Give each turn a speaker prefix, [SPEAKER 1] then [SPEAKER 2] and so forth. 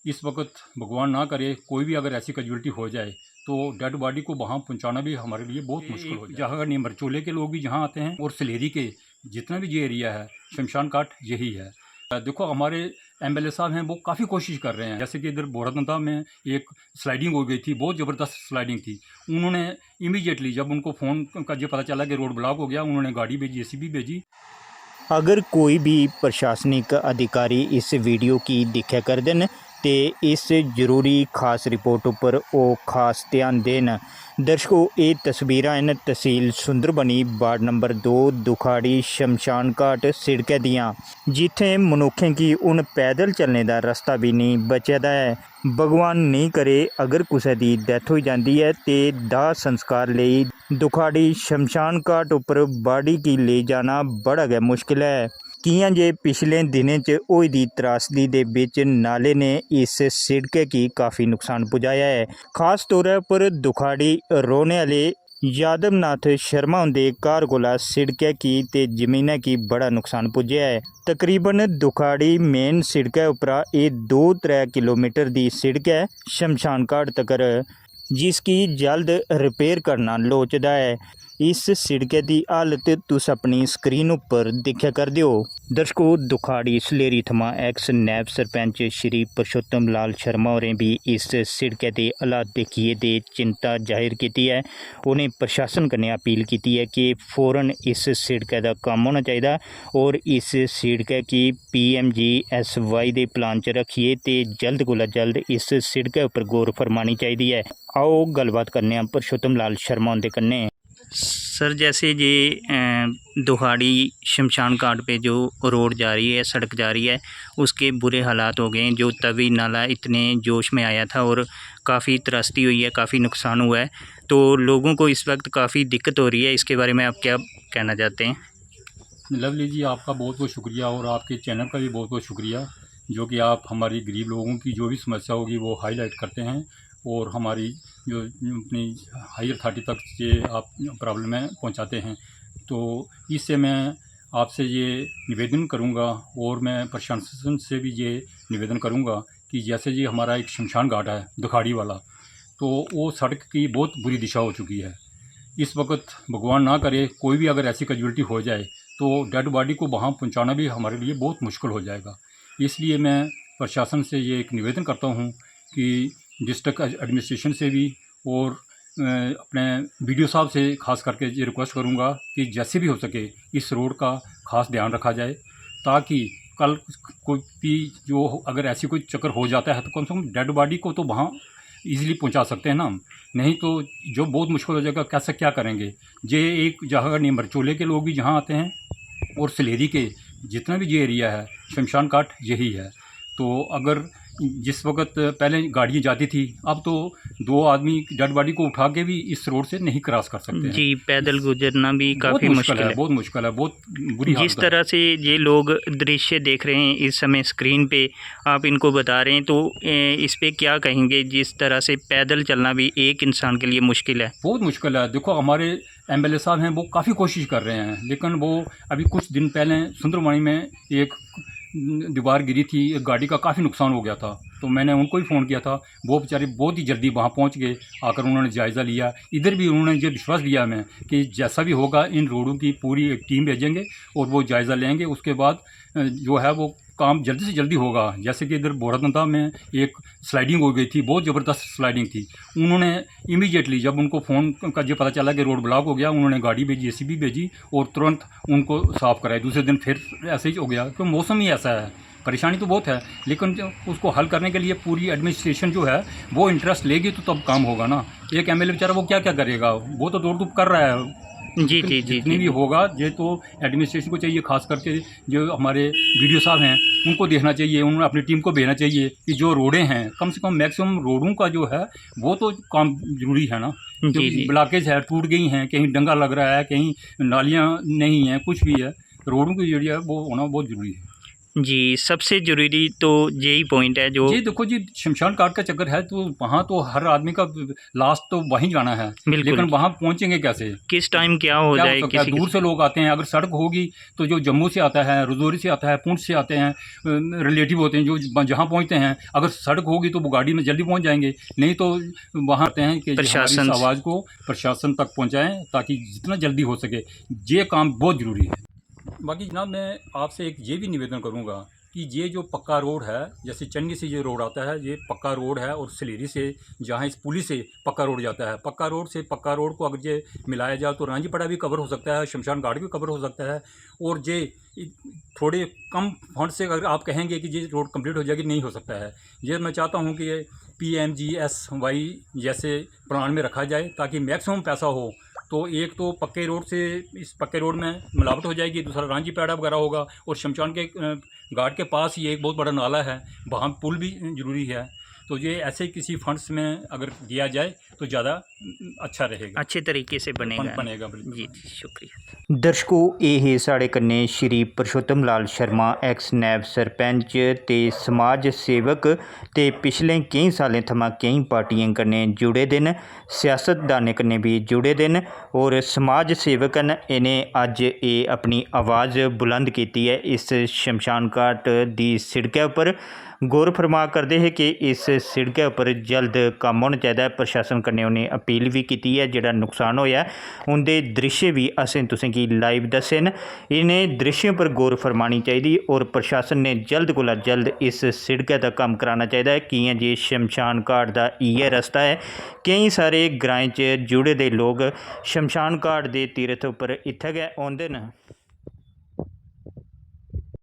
[SPEAKER 1] इस वक्त भगवान ना करे कोई भी अगर ऐसी कैजुअल्टी हो जाए तो डेड बॉडी को वहाँ पहुँचाना भी हमारे लिए बहुत मुश्किल हो जाए। जहाँ नहीं मरचोले के लोग भी जहाँ आते हैं और सलेरी के जितना भी ये एरिया है शमशान घाट यही है। देखो हमारे एमएलए साहब हैं वो काफ़ी कोशिश कर रहे हैं। जैसे कि इधर बोरादंदा में एक स्लाइडिंग हो गई थी, बहुत ज़बरदस्त स्लाइडिंग थी। उन्होंने इमीडिएटली जब उनको फ़ोन का ये पता चला कि रोड ब्लॉक हो गया, उन्होंने गाड़ी भेजी, जेसीबी भेजी।
[SPEAKER 2] अगर कोई भी प्रशासनिक अधिकारी इस वीडियो की दिक्खा करदे न ते इस जरूरी खास रिपोर्ट उपर वो खास ध्यान देन। दर्शकों, ये तस्वीरां हैं तहसील सुंदरबनी वार्ड नंबर 2 दुखाड़ी शमशान घाट सिड़कै दियां, जिथे मनुखें की हुण पैदल चलने का रास्ता भी नहीं बचे दा है। भगवान नहीं करे अगर किसी की डैथ हो जाती है तो दाह संस्कार लई दुखाड़ी शमशान घाट उपर बाड़ी की ले जाना बड़ा गै मुश्किल है। कियां जे पिछले दिनें च होई दी त्रासदी दे बिच नाले ने इस सिड़कै की काफ़ी नुकसान पुजाया है। खास तौर पर दुखाड़ी रौहने आह्ले यादवनाथ शर्मा उनके घर कोला सिड़कै की ते जमीनै की बड़ा नुकसान पुज्जा है। तकरीबन दुखाड़ी मेन सिड़कै उपरा ये 2-3 किलोमीटर की सिड़क है शमशान घाट तकर, जिसकी जल्द रिपेयर करना लोचदा है। इस सिड़कै की हालत तुस अपनी स्क्रीन उपर दिक्खा करदे हो। दर्शकों, दुखाड़ी सलेरी थमां एक्स नैब सरपंच श्री परशोत्तम लाल शर्मा होरें भी इस सिड़कै के हालात देखिए ते चिंता जाहिर की है। उन्हें प्रशासन कन्नै अपील की है कि फौरन इस सिड़कै का काम होना चाहिए और इस सिड़कै की PMGSY के प्लान च रखिए ते जल्द कोला जल्द इस सिड़कै उपर गौर फरमानी चाहिए है। आओ गलबात करने परशोत्तम लाल शर्मा उनके कन्नै। सर, जैसे ये दुहाड़ी शमशान घाट पे जो रोड जा रही है, सड़क जा रही है, उसके बुरे हालात हो गए हैं। जो तवी नाला इतने जोश में आया था और काफ़ी त्रासदी हुई है, काफ़ी नुकसान हुआ है, तो लोगों को इस वक्त काफ़ी दिक्कत हो रही है। इसके बारे में आप क्या कहना चाहते हैं?
[SPEAKER 1] लवली जी, आपका बहुत बहुत शुक्रिया और आपके चैनल का भी बहुत बहुत शुक्रिया, जो कि आप हमारी गरीब लोगों की जो भी समस्या होगी वो हाईलाइट करते हैं और हमारी जो अपनी हायर अथॉरिटी तक ये आप प्रॉब्लमें पहुंचाते हैं। तो इससे मैं आपसे ये निवेदन करूंगा और मैं प्रशासन से भी ये निवेदन करूंगा कि जैसे ये हमारा एक शमशान घाट है दुखाड़ी वाला, तो वो सड़क की बहुत बुरी दिशा हो चुकी है। इस वक्त भगवान ना करे कोई भी अगर ऐसी कैजुअल्टी हो जाए तो डेड बॉडी को वहाँ पहुँचाना भी हमारे लिए बहुत मुश्किल हो जाएगा। इसलिए मैं प्रशासन से ये एक निवेदन करता हूँ कि डिस्ट्रिक्ट एडमिनिस्ट्रेशन से भी और अपने BDO साहब से खास करके ये रिक्वेस्ट करूँगा कि जैसे भी हो सके इस रोड का खास ध्यान रखा जाए, ताकि कल कोई भी जो अगर ऐसी कोई चक्कर हो जाता है तो कम से कम डेड बॉडी को तो वहाँ ईज़िली पहुंचा सकते हैं ना हम, नहीं तो जो बहुत मुश्किल हो जाएगा। कैसे क्या करेंगे? ये एक जगह नहीं मरचोले के लोग भी जहाँ आते हैं और सलेरी के जितना भी ये एरिया है शमशान घाट यही है। तो अगर जिस वक्त पहले गाड़ियाँ जाती थी, अब तो 2 आदमी डेड बॉडी को उठा के भी इस रोड से नहीं क्रॉस कर सकते हैं।
[SPEAKER 2] जी, पैदल गुजरना भी काफ़ी मुश्किल है।
[SPEAKER 1] बहुत मुश्किल है, बहुत बुरी हालत है।
[SPEAKER 2] जिस तरह से ये लोग दृश्य देख रहे हैं इस समय स्क्रीन पे, आप इनको बता रहे हैं, तो इस पे क्या कहेंगे? जिस तरह से पैदल चलना भी एक इंसान के लिए मुश्किल है।
[SPEAKER 1] बहुत मुश्किल है। देखो हमारे एमएलए साहब हैं वो काफ़ी कोशिश कर रहे हैं, लेकिन वो अभी कुछ दिन पहले सुंदरबनी में एक दीवार गिरी थी, एक गाड़ी का काफ़ी नुकसान हो गया था, तो मैंने उनको ही फ़ोन किया था। वो बेचारे बहुत ही जल्दी वहाँ पहुँच गए, आकर उन्होंने जायज़ा लिया। इधर भी उन्होंने ये विश्वास दिया मैं कि जैसा भी होगा इन रोडों की पूरी एक टीम भेजेंगे और वो जायज़ा लेंगे। उसके बाद जो है वो काम जल्दी से जल्दी होगा। जैसे कि इधर बोरादंदा में एक स्लाइडिंग हो गई थी, बहुत ज़बरदस्त स्लाइडिंग थी। उन्होंने इमीडिएटली जब उनको फ़ोन का जो पता चला कि रोड ब्लॉक हो गया, उन्होंने गाड़ी भेजी, जेसीबी भेजी और तुरंत उनको साफ़ कराया। दूसरे दिन फिर ऐसे ही हो गया, तो मौसम ही ऐसा है। परेशानी तो बहुत है, लेकिन उसको हल करने के लिए पूरी एडमिनिस्ट्रेशन जो है वो इंटरेस्ट लेगी तो तब काम होगा ना। एक एमएलए बेचारा वो क्या क्या करेगा? वो तो दौड़ धूप कर रहा है।
[SPEAKER 2] जी जी जी,
[SPEAKER 1] जितनी भी होगा ये तो एडमिनिस्ट्रेशन को चाहिए, खास करके जो हमारे BDO साहब हैं उनको देखना चाहिए। उन्होंने अपनी टीम को भेजना चाहिए कि जो रोडें हैं कम से कम मैक्सिमम रोडों का जो है वो तो काम जरूरी है ना, क्योंकि ब्लॉकेज है, टूट गई हैं, कहीं डंगा लग रहा है, कहीं नालियाँ नहीं हैं, कुछ भी है, रोडों की जो है वो होना बहुत ज़रूरी है।
[SPEAKER 2] जी, सबसे ज़रूरी तो यही पॉइंट है जो
[SPEAKER 1] जी देखो जी, शमशान घाट का चक्कर है तो वहाँ तो हर आदमी का लास्ट तो वहीं जाना है,
[SPEAKER 2] बिल्कुल।
[SPEAKER 1] लेकिन वहाँ पहुँचेंगे कैसे?
[SPEAKER 2] किस टाइम क्या हो
[SPEAKER 1] क्या हो
[SPEAKER 2] जाए
[SPEAKER 1] सकता है?
[SPEAKER 2] किसी
[SPEAKER 1] दूर से लोग आते हैं, अगर सड़क होगी तो जो जम्मू से आता है, रजौरी से आता है, पुंछ से आते हैं, रिलेटिव होते हैं जो जहाँ पहुँचते हैं, अगर सड़क होगी तो वो गाड़ी में जल्दी पहुँच जाएंगे, नहीं तो वहाँ आते हैं कि जी हमारी
[SPEAKER 2] प्रशासन
[SPEAKER 1] इस
[SPEAKER 2] से।
[SPEAKER 1] आवाज़ को प्रशासन तक पहुँचाएँ ताकि जितना जल्दी हो सके, ये काम बहुत ज़रूरी है। बाकी जनाब मैं आपसे एक ये भी निवेदन करूँगा कि ये जो पक्का रोड है, जैसे चन्नी से ये रोड आता है, ये पक्का रोड है और सलेरी से जहाँ इस पुली से पक्का रोड जाता है, पक्का रोड से पक्का रोड को अगर ये मिलाया जाए तो रांझीपड़ा भी कवर हो सकता है, शमशान घाट भी कवर हो सकता है। और ये थोड़े कम फंड से अगर आप कहेंगे कि ये रोड कंप्लीट हो जाएगी, नहीं हो सकता है। ये मैं चाहता हूँ कि ये PMGSY जैसे प्लान में रखा जाए ताकि मैक्सिमम पैसा हो। तो एक तो पक्के रोड से इस पक्के रोड में मिलावट हो जाएगी, दूसरा रांझीपेड़ा वगैरह होगा और शमशान के घाट के पास ही एक बहुत बड़ा नाला है, वहाँ पुल भी ज़रूरी है। तो ये ऐसे किसी फंड्स में अगर दिया जाए तो ज़्यादा अच्छा रहेगा,
[SPEAKER 2] अच्छे तरीके से बनेगा।
[SPEAKER 1] बनेगा बिल्कुल।
[SPEAKER 2] जी शुक्रिया। दर्शकों ਇਹ ਸਾਡੇ ਕੰਨੇ ਸ਼੍ਰੀ ਪੁਰਸ਼ੋਤਮ ਲਾਲ ਸ਼ਰਮਾ ਐਕਸ ਨੈਬ ਸਰਪੰਚ ਤੇ ਸਮਾਜ ਸੇਵਕ ਤੇ ਪਿਛਲੇ ਕਈ ਸਾਲਾਂ थमां कई पार्टियां कन्नै जुड़े दे न, सियासतदानें कन्नै भी जुड़े दे न और समाज सेवक न। इन्हें अज ये अपनी आवाज़ बुलंद की है इस शमशान घाट दी सिड़कै उपर। गौर फरमा करते हैं कि इस सिड़कै उपर जल्द कम्म होना चाहिए। प्रशासन कन्नै उन्हें अपील भी की है, जिहड़ा नुकसान होया उनके दृश्य भी असें तुसें गी लाइव दस्से न। इन्हें दृश्यों पर गौर फरमानी चाहिए और प्रशासन ने जल्द कोला जल्द इस सिड़कै दा कम्म कराना चाहिए। कियां जे शमशान घाट दा इयै रस्ता है, कई सारे ग्राएं च जुड़े दे लोग शमशान घाट दे तीरथ उपर इत्थै गै औंदे न।